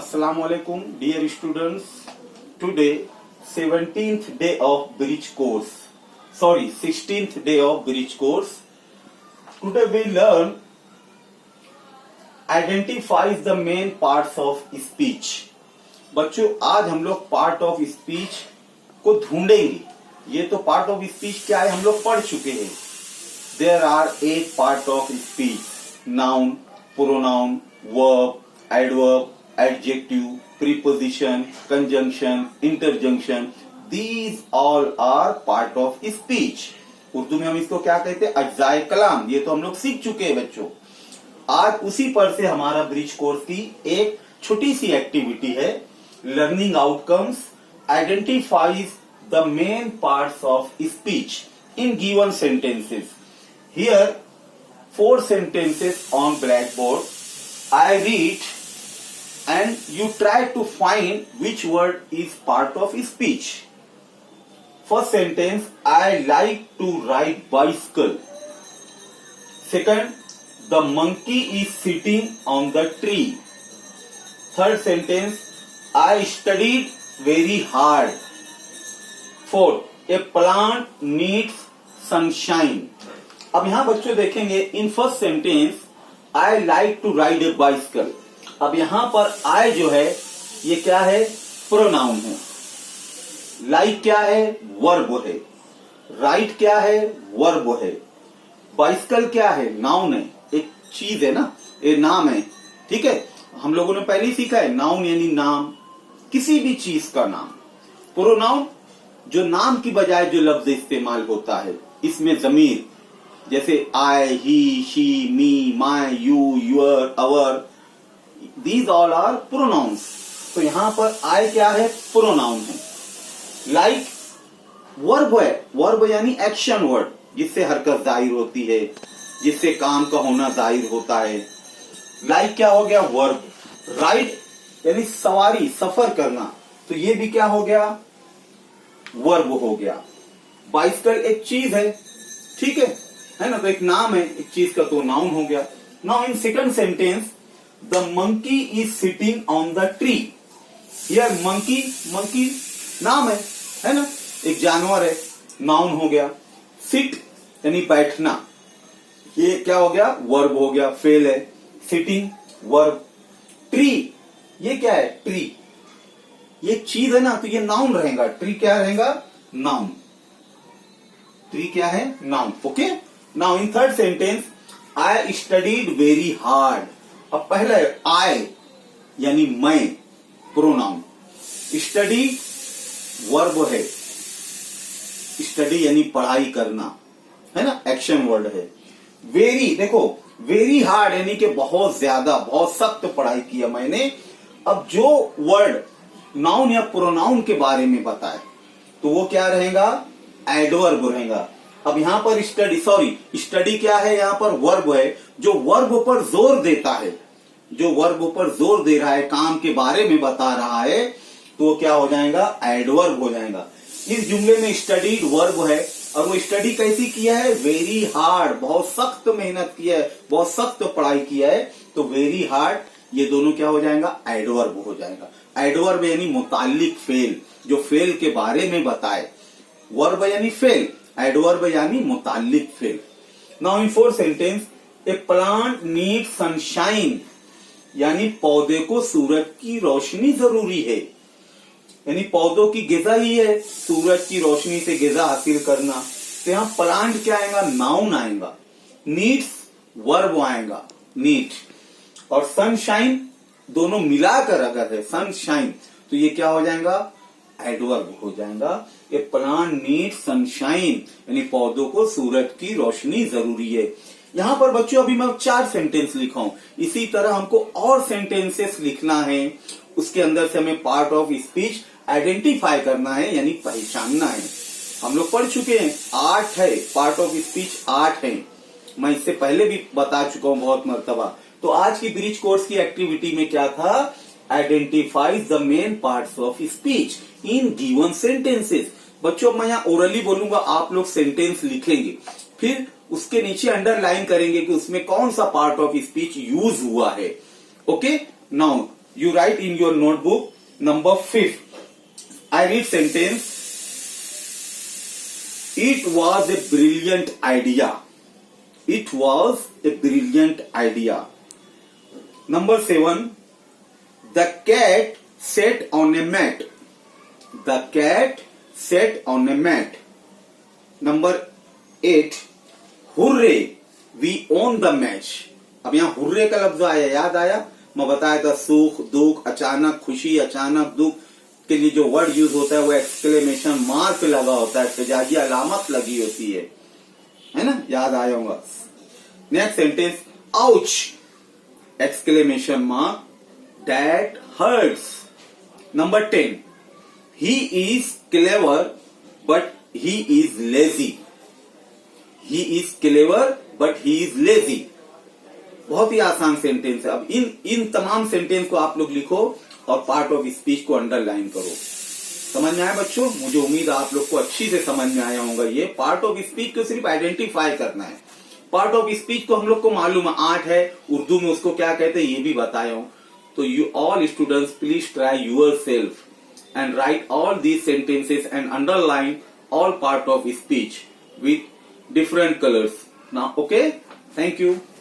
Assalamu alaikum, dear students. Today, 17th day of bridge course. Sorry, 16th day of bridge course. Today we learn identifies the main parts of speech. बच्चों आज हम लोग part of speech को ढूंढेंगे. ये तो part of speech क्या है हम लोग पढ़ चुके हैं. There are 8 part of speech: noun, pronoun, verb, adverb, adjective, preposition, conjunction, interjunction. These all are part of speech. Urdu में हम इसको क्या कहते हैं? अज्जाए कलाम. ये तो हम लोग सीख चुके हैं बच्चों. आज उसी पर से हमारा ब्रिज कोर्स की एक छोटी सी एक्टिविटी है. Learning outcomes identifies the main parts of speech in given sentences. Here 4 sentences on blackboard. I read and you try to find which word is part of speech. First sentence, I like to ride bicycle. Second, the monkey is sitting on the tree. Third sentence, I studied very hard. Fourth, a plant needs sunshine. अब यहां बच्चों देखेंगे in first sentence I like to ride a bicycle. अब यहां पर I जो है ये क्या है? प्रोनाउन है. लाइक क्या है? वर्ब है. राइट क्या है? वर्ब है. बाइसिकल क्या है? नाउन है. एक चीज है ना, ये नाम है. ठीक है, हम लोगों ने पहले ही सीखा है. नाउन यानी नाम, किसी भी चीज का नाम. प्रोनाउन जो नाम की बजाय जो लफ्ज इस्तेमाल होता है, इसमें जमीर जैसे I, he, she, me, my, you, your, our, These all are pronouns. तो यहां पर I क्या है? प्रोनाउन है. लाइक वर्ब है. वर्ब यानी एक्शन वर्ड, जिससे हरकत जाहिर होती है, जिससे काम का होना जाहिर होता है. लाइक क्या हो गया? वर्ब. राइड यानी सवारी, सफर करना, तो ये भी क्या हो गया? वर्ब हो गया. बाइसिकल एक चीज है. ठीक है ना, तो एक नाम है एक चीज का, तो नाउन हो गया. Now in second sentence, The monkey is sitting on the tree. Here monkey नाम है ना, एक जानवर है, नाउन हो गया. Sit यानी बैठना, ये क्या हो गया? वर्ब हो गया. फेल है. Sitting verb. Tree ये क्या है? ट्री ये चीज है ना, तो ये नाउन रहेगा. ट्री क्या रहेगा? नाउन. ट्री क्या है? Noun. Okay. Now in third sentence, I studied very hard. अब पहले आई यानी मैं, प्रोनाउन. स्टडी वर्ब है. स्टडी यानी पढ़ाई करना, है ना, एक्शन वर्ड है. वेरी, देखो वेरी हार्ड यानी कि बहुत ज्यादा, बहुत सख्त पढ़ाई किया मैंने. अब जो वर्ड नाउन या प्रोनाउन के बारे में बताए तो वो क्या रहेगा? एडवर्ब रहेगा. अब यहां पर स्टडी क्या है? यहां पर वर्ब है, जो वर्ब पर जोर देता है, जो वर्ब पर जोर दे रहा है, काम के बारे में बता रहा है, तो वो क्या हो जाएगा? एडवर्ब हो जाएगा. इस जुमले में स्टडीड वर्ब है, और वो स्टडी कैसी किया है? वेरी हार्ड, बहुत सख्त मेहनत किया है, बहुत सख्त पढ़ाई किया है, तो वेरी हार्ड ये दोनों क्या हो जाएगा? एडवर्ब हो जाएगा. एडवर्ब यानी मुताल्लिक फेल, जो फेल के बारे में बताए. वर्ब यानी फेल, एडवर्ब यानी मुताल्लिक फेल. Now in fourth sentence, a plant need sunshine यानी पौधे को सूरज की रोशनी जरूरी है. यानी पौधों की गिजा ही है सूरज की रोशनी से गिजा हासिल करना. तो यहां प्लांट क्या आएगा? नाउन आएगा. नीड्स वर्ब आएगा, नीड. और सनशाइन दोनों मिलाकर अगर है सनशाइन, तो ये क्या हो जाएगा? एडवर्ब हो जाएगा. ए प्लांट नीड सनशाइन यानी पौधों को सूरज की रोशनी जरूरी है. यहां पर बच्चों अभी मैं 4 सेंटेंस लिखा हूं. इसी तरह हमको और सेंटेंसेस लिखना है. उसके अंदर से हमें पार्ट ऑफ स्पीच आइडेंटिफाई करना है, यानी पहचानना है. हम लोग पढ़ चुके हैं 8 है पार्ट ऑफ स्पीच, 8 है. मैं इससे पहले भी बता चुका हूं बहुत मर्तबा. तो आज की ब्रिज कोर्स की एक्टिविटी में क्या था? Identifies the main parts of speech in given sentences. बच्चों मैं यहाँ ओरली बोलूंगा, आप लोग सेंटेंस लिखेंगे, फिर उसके नीचे अंडरलाइन करेंगे कि उसमें कौन सा पार्ट ऑफ स्पीच यूज हुआ है. Okay. Now You write in your notebook number 5. I read sentence. It was a brilliant idea. It was a brilliant idea. Number 7. The cat sat on a mat. The cat sat on a mat. Number 8. Hooray! We won the match. अब यहाँ hurray का लफ्ज आया, याद आया? मैं बताया था सुख दुख, अचानक खुशी, अचानक दुख के लिए जो वर्ड यूज होता है वो एक्सक्लेमेशन मार्क लगा होता है, एतजाजी अलामत लगी होती है ना? याद आया होगा. Next sentence. Ouch! Exclamation mark. That hurts. Number 10. He is clever but he is lazy. He is clever but he is lazy. बहुत ही आसान सेंटेंस है. अब इन तमाम सेंटेंस को आप लोग लिखो और पार्ट ऑफ स्पीच को अंडरलाइन करो. समझ में आया बच्चों? मुझे उम्मीद है आप लोग को अच्छी से समझ में आया होगा. ये पार्ट ऑफ स्पीच को सिर्फ आइडेंटिफाई करना है. पार्ट ऑफ स्पीच को हम लोग को मालूम है, आर्ट है, उर्दू में उसको क्या कहते हैं ये भी बताया हूं. तो you all students please try yourself and write all these sentences and underline all part of speech with different colors. Now, okay? Thank you.